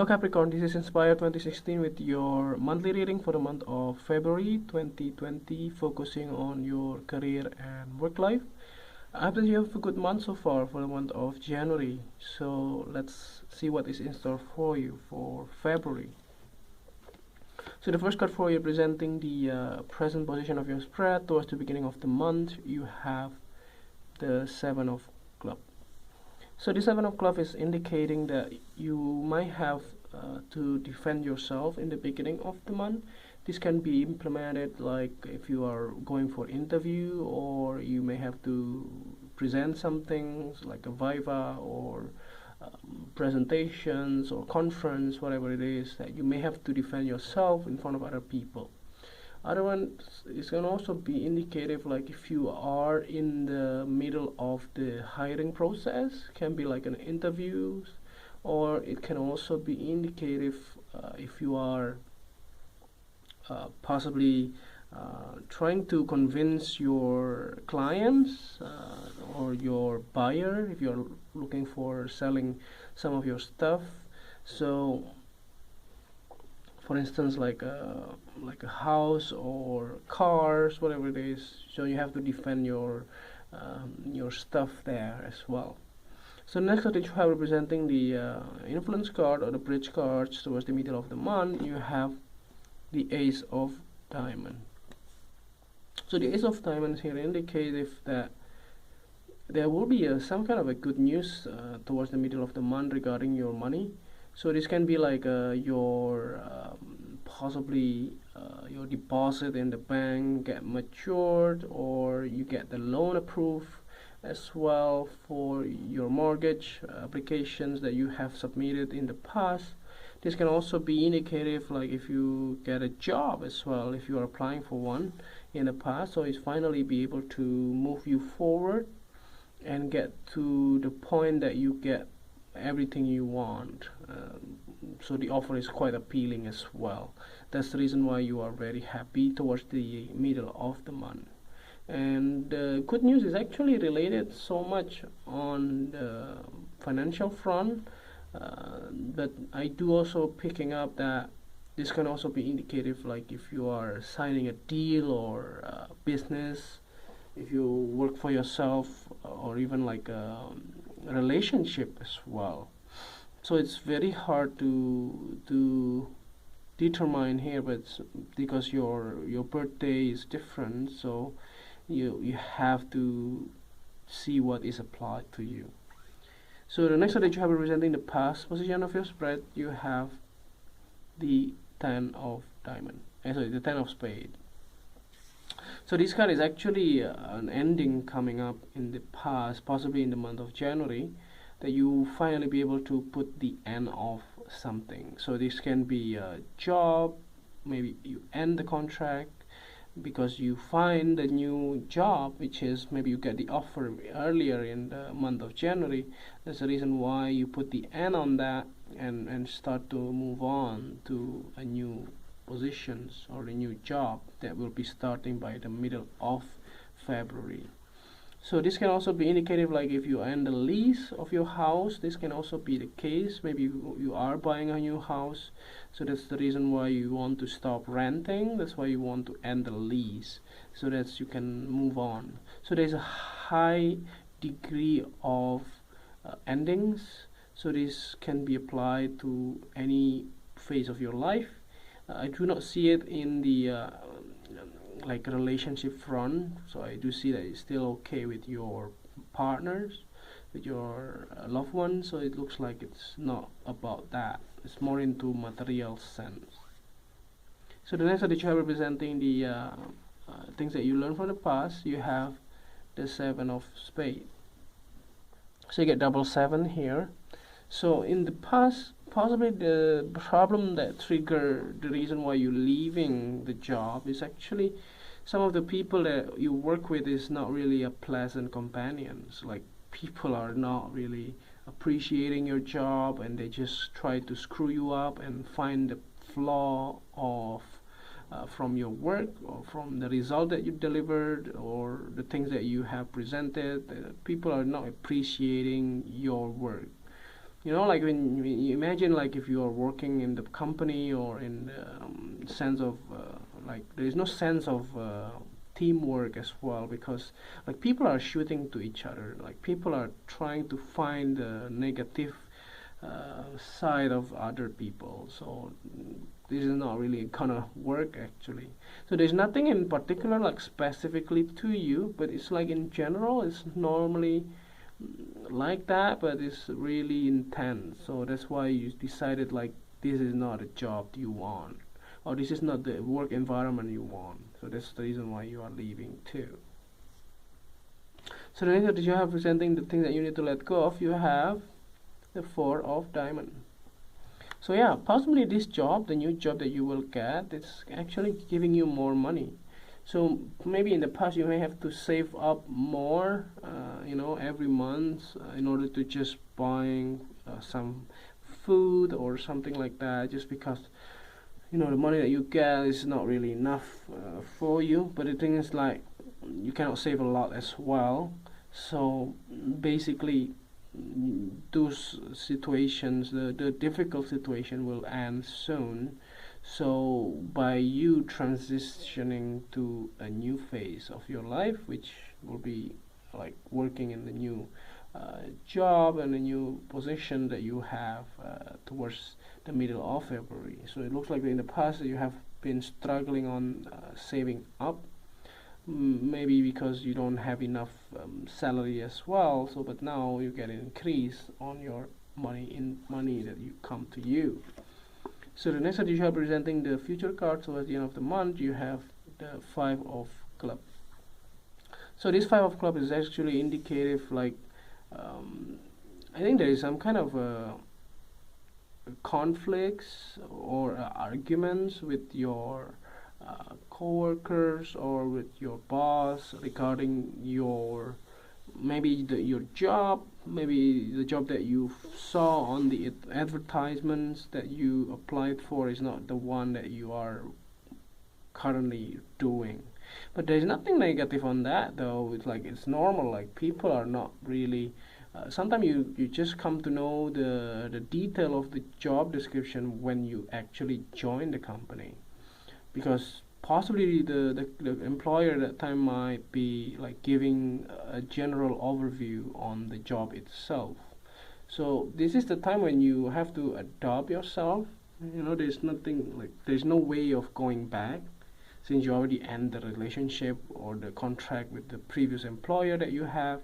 Capricorn, this is Inspire 2016 with your monthly reading for the month of February 2020, focusing on your career and work life. I believe you have a good month so far for the month of January, so let's see what is in store for you for February. So the first card for you, presenting the present position of your spread towards the beginning of the month, you have the Seven of Clubs. So the Seven of Clubs is indicating that you might have to defend yourself in the beginning of the month. This can be implemented like if you are going for interview, or you may have to present something like a viva or presentations or conference, whatever it is, that you may have to defend yourself in front of other people. Other one is going to also be indicative, like if you are in the middle of the hiring process, can be like an interview, or it can also be indicative if you are possibly trying to convince your clients or your buyer if you're looking for selling some of your stuff. So for instance, like a house or cars, whatever it is, so you have to defend your stuff there as well. So next that you have representing the influence card or the bridge cards towards the middle of the month, you have the Ace of Diamond. So the Ace of Diamonds here indicates that there will be some kind of a good news towards the middle of the month regarding your money. So this can be like your possibly your deposit in the bank get matured, or you get the loan approved as well for your mortgage applications that you have submitted in the past. This can also be indicative like if you get a job as well, if you are applying for one in the past. So it's finally be able to move you forward and get to the point that you get everything you want. So the offer is quite appealing as well. That's the reason why you are very happy towards the middle of the month. And good news is actually related so much on the financial front, but I do also picking up that this can also be indicative like if you are signing a deal or business, if you work for yourself, or even like a relationship as well. So it's very hard to determine here, but because your birthday is different, so you have to see what is applied to you. So the next one that you have representing the past position of your spread, you have the Ten of Diamond, sorry, the Ten of Spade. So this card is actually an ending coming up in the past, possibly in the month of January, that you finally be able to put the end of something. So this can be a job, maybe you end the contract because you find a new job, which is maybe you get the offer earlier in the month of January. That's the reason why you put the end on that and start to move on to a new positions or a new job that will be starting by the middle of February. So this can also be indicative like if you end the lease of your house, this can also be the case. Maybe you are buying a new house, so that's the reason why you want to stop renting. That's why you want to end the lease, so that you can move on. So there's a high degree of endings, so this can be applied to any phase of your life. I do not see it in the like relationship front, so I do see that it's still okay with your partners, with your loved ones. So it looks like it's not about that, it's more into material sense. So the next one that you have representing the things that you learned from the past, you have the Seven of Spades. So you get double seven here. So in the past, possibly the problem that triggered the reason why you're leaving the job is actually some of the people that you work with is not really a pleasant companions. Like people are not really appreciating your job, and they just try to screw you up and find the flaw of from your work or from the result that you delivered or the things that you have presented. People are not appreciating your work. You know, like when you imagine, like if you are working in the company or in the sense of like there is no sense of teamwork as well, because like people are shooting to each other, like people are trying to find the negative side of other people. So this is not really gonna work actually. So there's nothing in particular like specifically to you, but it's like in general it's normally like that, but it's really intense. So that's why you decided like this is not a job you want, or this is not the work environment you want. So that's the reason why you are leaving too. So the next that you have presenting the things that you need to let go of, you have the Four of Diamond. So yeah, possibly this job, the new job that you will get, it's actually giving you more money. So maybe in the past you may have to save up more, every month in order to just buying some food or something like that, just because the money that you get is not really enough for you. But the thing is, like, you cannot save a lot as well. So basically, those situations, the difficult situation will end soon. So by you transitioning to a new phase of your life, which will be like working in the new job and a new position that you have towards the middle of February. So it looks like in the past you have been struggling on saving up, maybe because you don't have enough salary as well. So but now you get an increase on your money that you come to you. So the next that you have presenting the future card. So at the end of the month you have the Five of Club. So this Five of Club is actually indicative, like I think there is some kind of conflicts or arguments with your co-workers or with your boss regarding your your job, maybe the job that you saw on the advertisements that you applied for is not the one that you are currently doing. But there's nothing negative on that though. It's like it's normal, like people are not really sometimes you just come to know the detail of the job description when you actually join the company, because possibly the employer at that time might be like giving a general overview on the job itself. So this is the time when you have to adopt yourself. There's nothing, like there's no way of going back, since you already end the relationship or the contract with the previous employer that you have.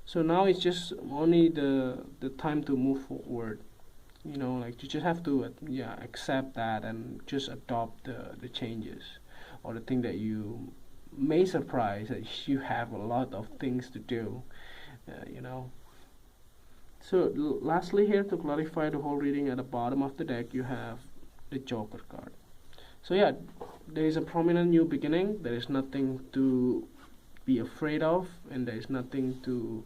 So now it's just only the time to move forward. Like you just have to accept that and just adopt the changes, or the thing that you may surprise that you have a lot of things to do. So lastly, here to clarify the whole reading, at the bottom of the deck you have the Joker card. So yeah, there is a prominent new beginning. There is nothing to be afraid of, and there is nothing to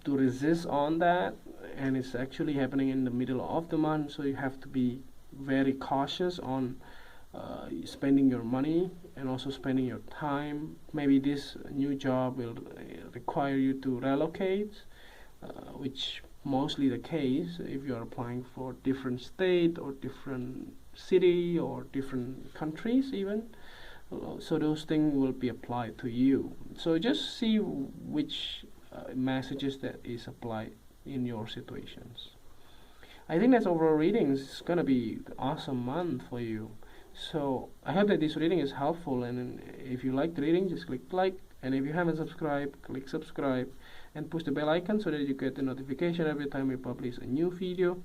resist on that. And it's actually happening in the middle of the month, so you have to be very cautious on spending your money and also spending your time. Maybe this new job will require you to relocate, which mostly the case if you are applying for different state or different city or different countries even. So those things will be applied to you. So just see which messages that is applied in your situations. I think that's overall readings. It's gonna be an awesome month for you. So I hope that this reading is helpful, and if you like the reading, just click like, and if you haven't subscribed, click subscribe and push the bell icon so that you get the notification every time we publish a new video.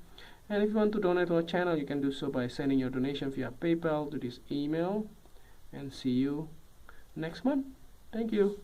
And if you want to donate to our channel, you can do so by sending your donation via PayPal to this email. And see you next month. Thank you.